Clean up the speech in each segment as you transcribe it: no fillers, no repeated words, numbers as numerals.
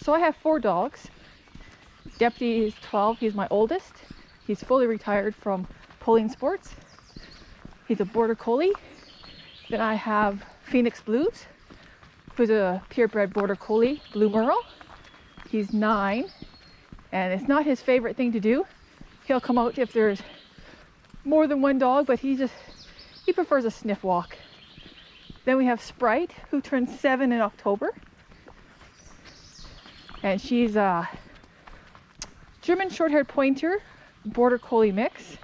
So I have 4 dogs. Deputy is 12, he's my oldest. He's fully retired from pulling sports. He's a border collie. Then I have Phoenix Blues, who's a purebred border collie, blue merle. He's 9, and it's not his favorite thing to do. He'll come out if there's more than one dog, but he prefers a sniff walk. Then we have Sprite, who turns 7 in October. And she's a German short-haired pointer, border collie mix.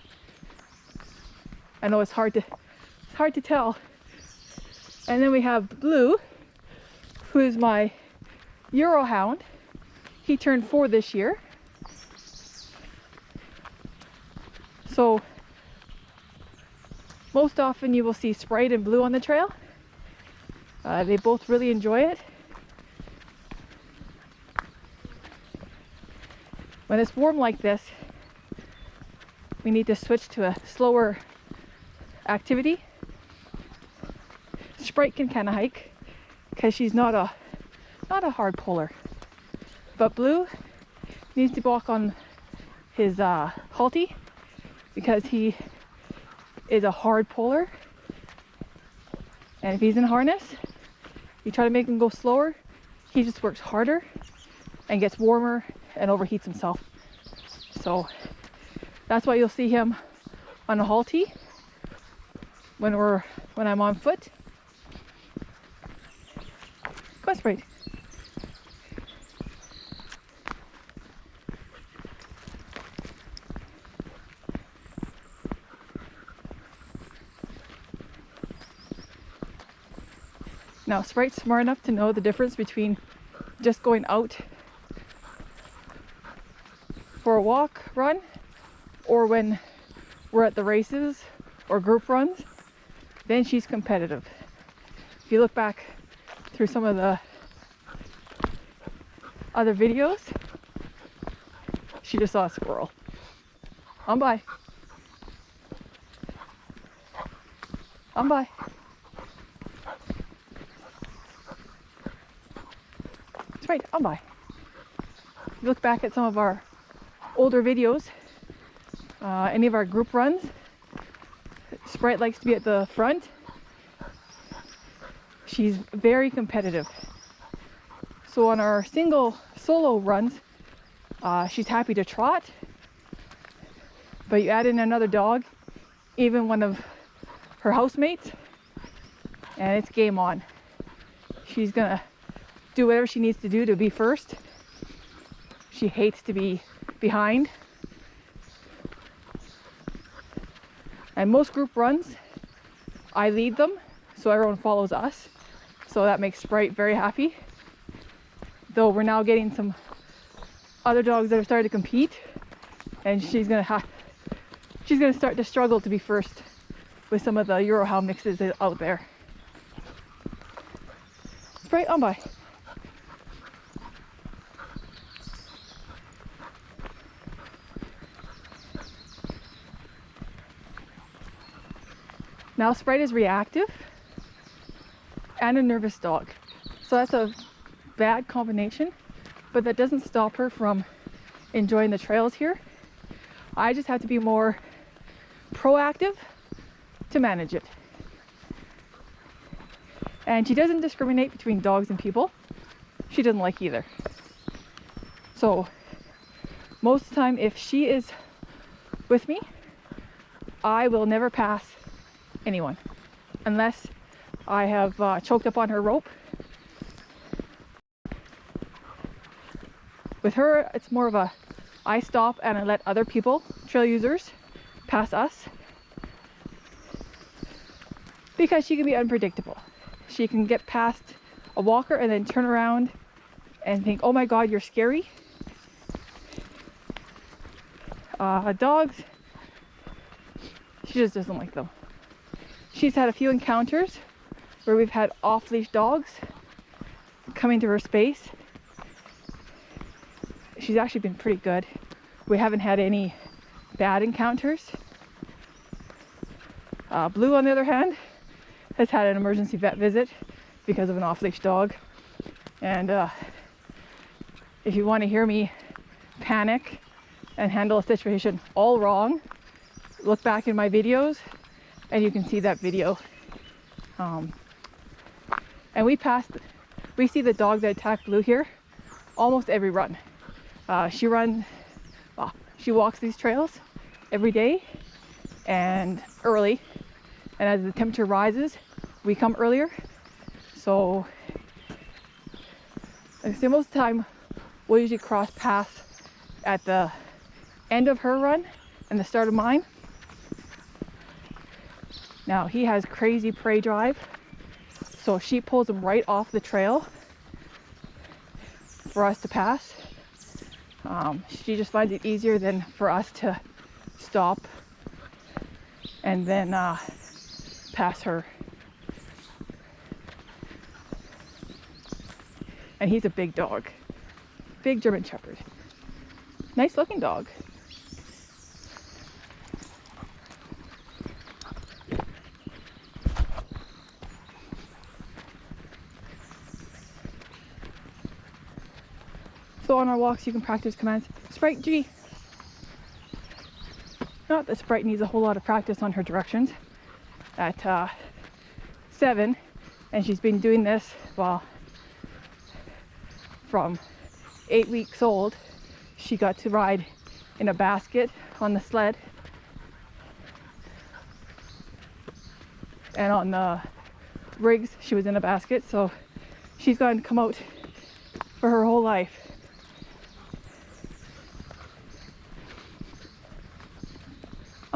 I know it's hard to tell. And then we have Blue, who is my Eurohound. He turned 4 this year. So most often you will see Sprite and Blue on the trail. They both really enjoy it. When it's warm like this, we need to switch to a slower activity. Sprite can kind of hike because she's not a hard puller, but Blue needs to walk on his halty because he is a hard puller, and if he's in harness, you try to make him go slower, he just works harder and gets warmer and overheats himself. So that's why you'll see him on a halty when I'm on foot. Go on, Sprite. Now, Sprite's smart enough to know the difference between just going out for a walk, run, or when we're at the races or group runs. Then she's competitive. If you look back through some of the other videos, she just saw a squirrel. On by. On by. That's right, on by. If you look back at some of our older videos, any of our group runs, Sprite likes to be at the front. She's very competitive. So on our solo runs, she's happy to trot, but you add in another dog, even one of her housemates, and it's game on. She's gonna do whatever she needs to do to be first. She hates to be behind. And most group runs, I lead them, so everyone follows us. So that makes Sprite very happy. Though we're now getting some other dogs that are starting to compete, and she's gonna start to struggle to be first with some of the Eurohound mixes out there. Sprite, on by. Now Sprite is reactive and a nervous dog. So that's a bad combination, but that doesn't stop her from enjoying the trails here. I just have to be more proactive to manage it. And she doesn't discriminate between dogs and people. She doesn't like either. So most of the time, if she is with me, I will never pass anyone unless I have choked up on her rope. With her, it's more of a I stop and I let other people, trail users, pass us, because she can be unpredictable. She can get past a walker and then turn around and think, oh my god, you're scary. Dogs, she just doesn't like them. She's had a few encounters where we've had off-leash dogs come into her space. She's actually been pretty good. We haven't had any bad encounters. Blue, on the other hand, has had an emergency vet visit because of an off-leash dog. And if you want to hear me panic and handle a situation all wrong, look back in my videos and you can see that video. And we see the dog that attacked Blue here almost every run. She walks these trails every day and early, and as the temperature rises we come earlier. So I say most of the time we'll usually cross paths at the end of her run and the start of mine. Now he has crazy prey drive, so she pulls him right off the trail for us to pass. She just finds it easier than for us to stop and then pass her. And he's a big dog, big German Shepherd. Nice looking dog. So on our walks you can practice commands. Sprite G. Not that Sprite needs a whole lot of practice on her directions at 7, and she's been doing this, well, from 8 weeks old. She got to ride in a basket on the sled, and on the rigs she was in a basket, so she's going to come out for her whole life.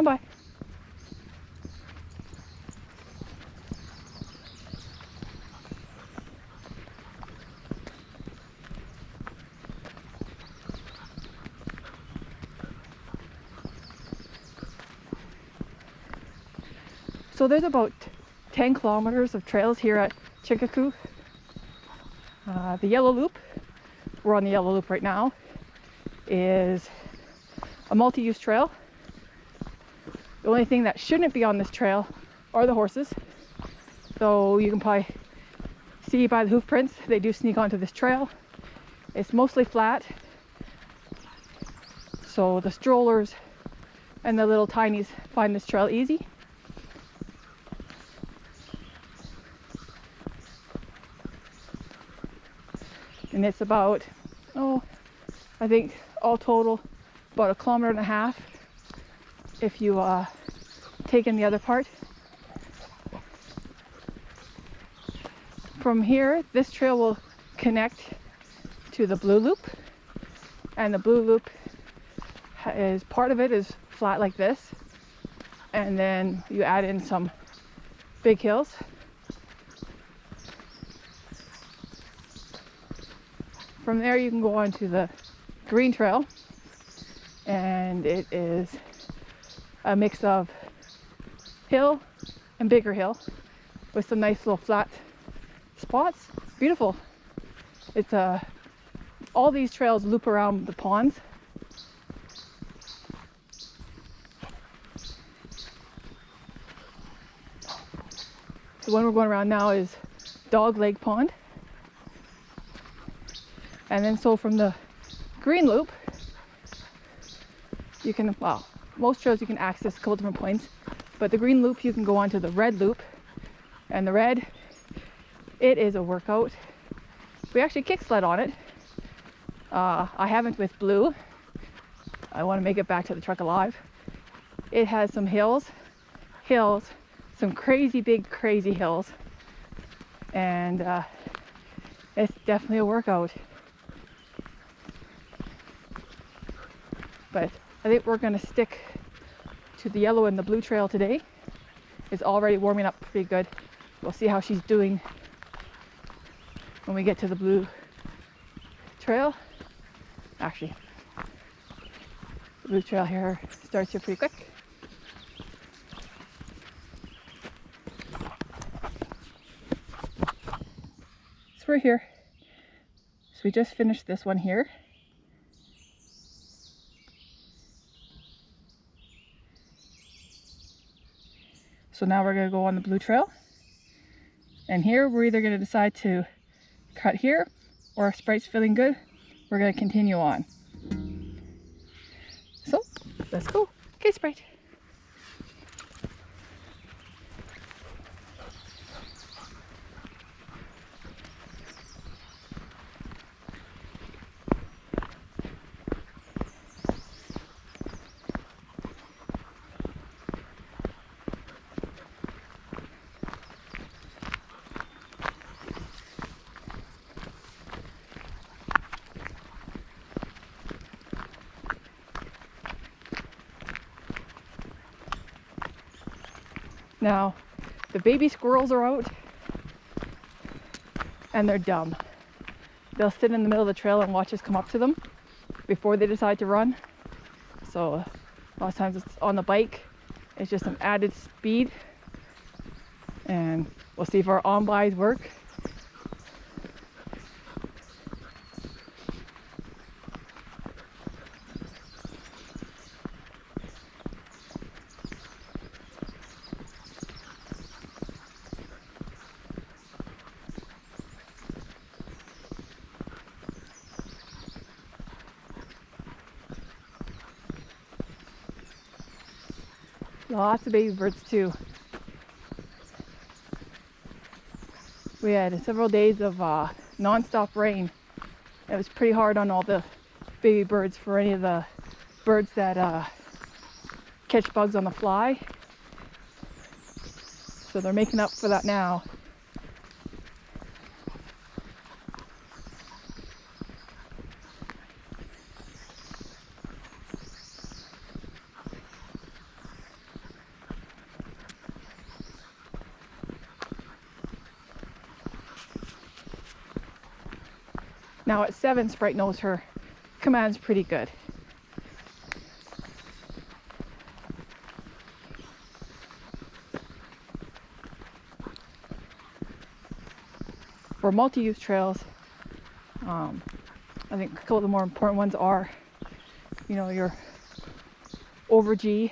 Bye. So there's about 10 kilometers of trails here at Chickakoo. The yellow loop, we're on the yellow loop right now, is a multi-use trail. The only thing that shouldn't be on this trail are the horses. So you can probably see by the hoof prints, they do sneak onto this trail. It's mostly flat, so the strollers and the little tinies find this trail easy. And it's about, I think all total about 1.5 kilometers if you take in the other part. From here, this trail will connect to the blue loop, and the blue loop is part of it is flat like this, and then you add in some big hills. From there you can go on to the green trail, and it is a mix of hill and bigger hill with some nice little flat spots. Beautiful. It's all these trails loop around the ponds. The one we're going around now is Dog Lake Pond. And then so from the green loop, you can, well, most trails you can access a couple different points, but the green loop you can go on to the red loop. And the red, it is a workout. We actually kick sled on it. I haven't with Blue. I want to make it back to the truck alive. It has some hills, some crazy big, crazy hills. And it's definitely a workout. But I think we're going to stick to the yellow and the blue trail today. It's already warming up pretty good. We'll see how she's doing when we get to the blue trail. Actually, the blue trail here starts here pretty quick. So we're here. So we just finished this one here. So now we're going to go on the blue trail. And here we're either going to decide to cut here, or if Sprite's feeling good, we're gonna continue on. So let's go. Okay, Sprite. Now, the baby squirrels are out and they're dumb. They'll sit in the middle of the trail and watch us come up to them before they decide to run. So a lot of times it's on the bike, it's just some added speed, and we'll see if our on-bys work. Lots of baby birds too. We had several days of non-stop rain. It was pretty hard on all the baby birds for any of the birds that catch bugs on the fly. So they're making up for that now. Now at 7, Sprite knows her commands pretty good. For multi-use trails, I think a couple of the more important ones are, you know, your over G,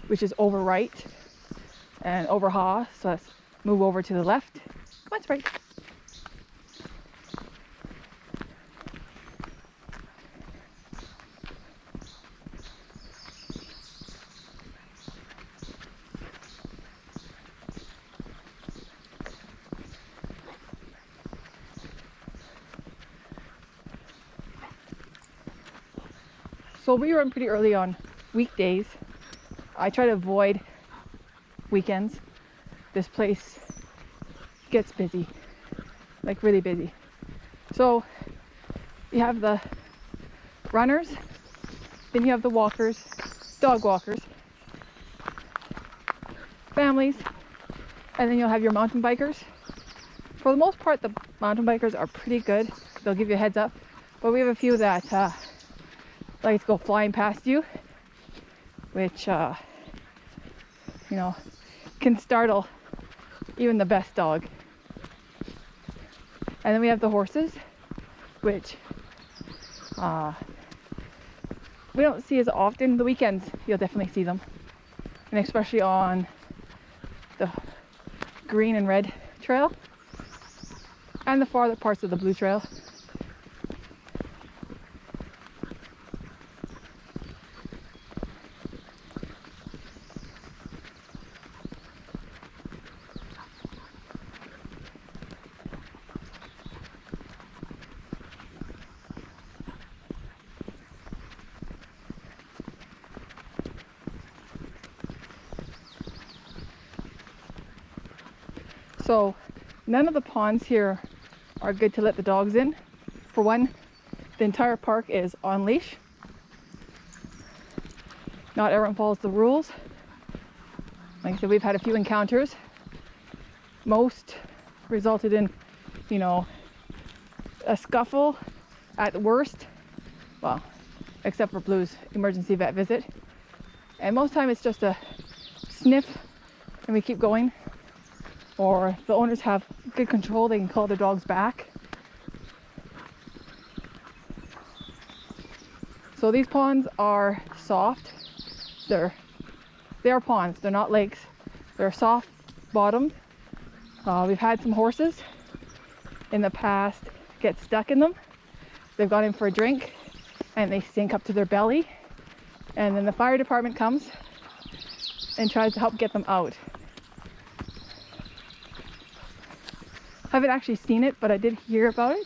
which is over right, and over ha, so let's move over to the left. Come on, Sprite. So we run pretty early on weekdays. I try to avoid weekends. This place gets busy, like really busy. So you have the runners, then you have the walkers, dog walkers, families, and then you'll have your mountain bikers. For the most part, the mountain bikers are pretty good. They'll give you a heads up, but we have a few that like to go flying past you, which you know, can startle even the best dog. And then we have the horses, which we don't see as often. The weekends you'll definitely see them, and especially on the green and red trail and the farther parts of the blue trail. So none of the ponds here are good to let the dogs in. For one, the entire park is on leash. Not everyone follows the rules. Like I said, we've had a few encounters. Most resulted in, you know, a scuffle at worst. Well, except for Blue's emergency vet visit. And most time it's just a sniff and we keep going. Or if the owners have good control, they can call their dogs back. So these ponds are soft. They are ponds, they're not lakes. They're soft bottomed. We've had some horses in the past get stuck in them. they've gone in for a drink and they stink up to their belly, and then the fire department comes and tries to help get them out. I haven't actually seen it, but I did hear about it.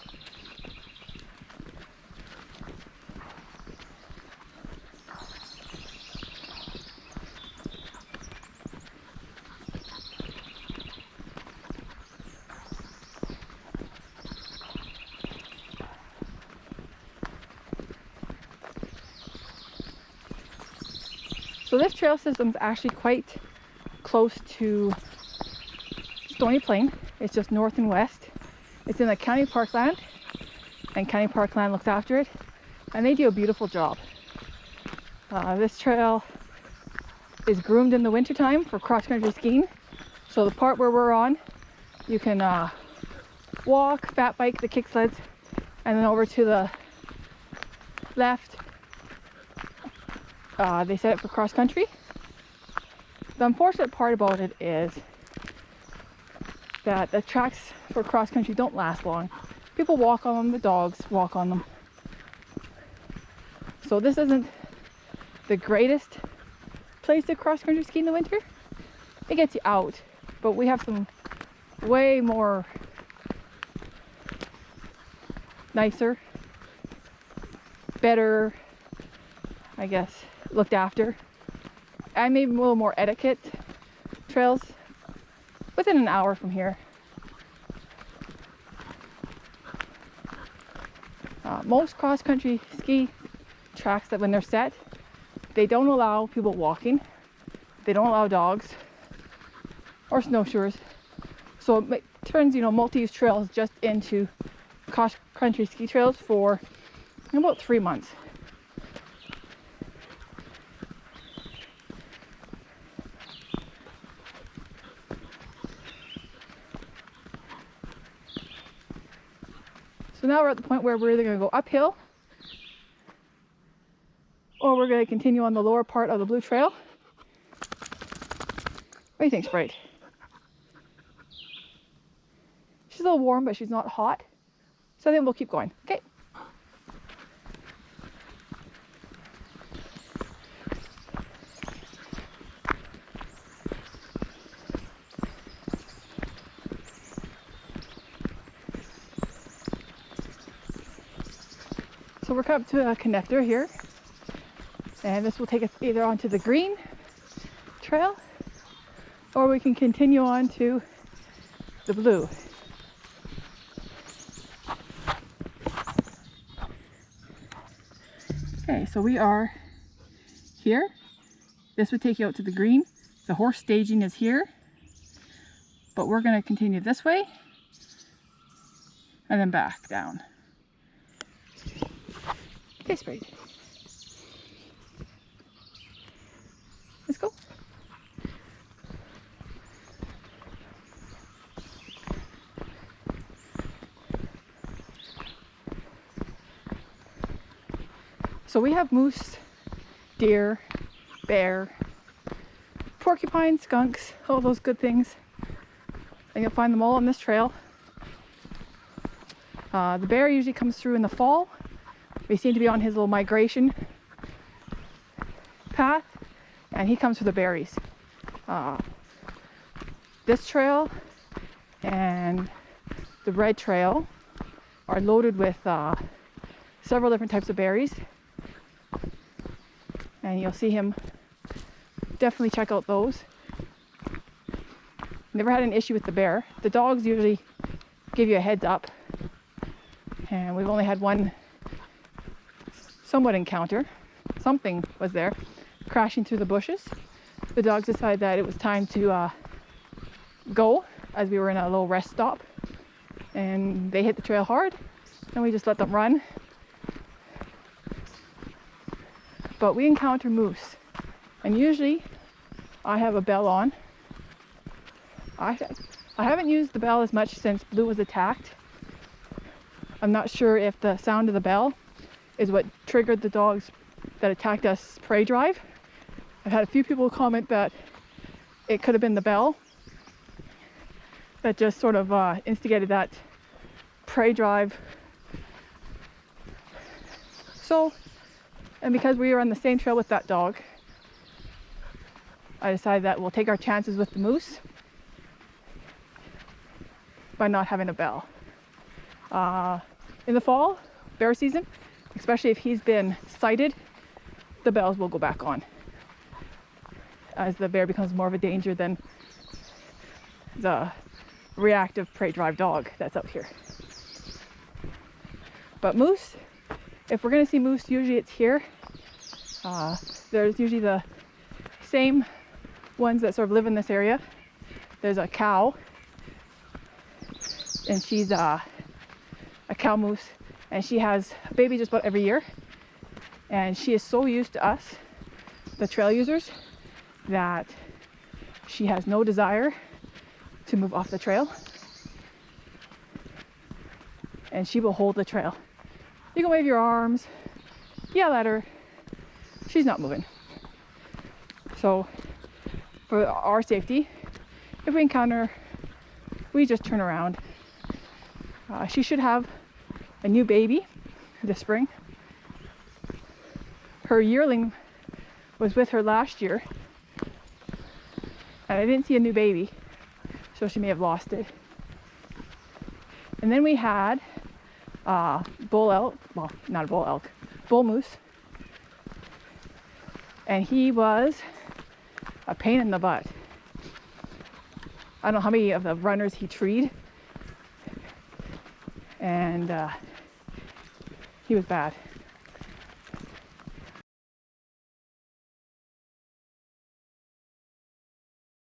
So this trail system is actually quite close to Stony Plain. It's just north and west. It's in the county parkland, and county parkland looks after it, and they do a beautiful job. This trail is groomed in the wintertime for cross-country skiing. So the part where we're on, you can walk, fat bike, the kick sleds, and then over to the left, they set it for cross-country. The unfortunate part about it is that the tracks for cross-country don't last long. People walk on them, the dogs walk on them. So this isn't the greatest place to cross-country ski in the winter. It gets you out, but we have some way more nicer, better, I guess, looked after, and maybe a little more etiquette trails within an hour from here. Most cross-country ski tracks, that when they're set, they don't allow people walking, they don't allow dogs or snowshoers, so it turns, multi-use trails just into cross-country ski trails for about 3 months. So now we're at the point where we're either going to go uphill or we're going to continue on the lower part of the Blue Trail. What do you think, Sprite? She's a little warm, but she's not hot. So then we'll keep going. Okay. So we're coming up to a connector here, and this will take us either onto the green trail or we can continue on to the blue. Okay, so we are here. This would take you out to the green. The horse staging is here, but we're going to continue this way and then back down. Okay, Sprite. Let's go. So we have moose, deer, bear, porcupine, skunks, all those good things. And you'll find them all on this trail. The bear usually comes through in the fall. We seem to be on his little migration path, and he comes for the berries. This trail and the red trail are loaded with several different types of berries, and you'll see him. Definitely check out those. Never had an issue with the bear. The dogs usually give you a heads up, and we've only had one somewhat encounter. Something was there crashing through the bushes. The dogs decided that it was time to go, as we were in a little rest stop, and they hit the trail hard, and we just let them run. But we encounter moose, and usually I have a bell on. I haven't used the bell as much since Blue was attacked. I'm not sure if the sound of the bell is what triggered the dogs that attacked us prey drive. I've had a few people comment that it could have been the bell that just sort of instigated that prey drive So, and because we were on the same trail with that dog, I decided that we'll take our chances with the moose by not having a bell. In the fall, bear season, especially if he's been sighted, the bells will go back on as the bear becomes more of a danger than the reactive prey drive dog that's out here. But moose, if we're gonna see moose, usually it's here. There's usually the same ones that sort of live in this area. There's a cow, and she's a cow moose, and she has a baby just about every year. And she is so used to us, the trail users, that she has no desire to move off the trail. And she will hold the trail. You can wave your arms, yell at her, she's not moving. So for our safety, if we encounter her, we just turn around. She should have a new baby this spring. Her yearling was with her last year, and I didn't see a new baby, so she may have lost it. And then we had bull elk, well, not a bull elk, bull moose, and he was a pain in the butt. I don't know how many of the runners he treed, and he was bad.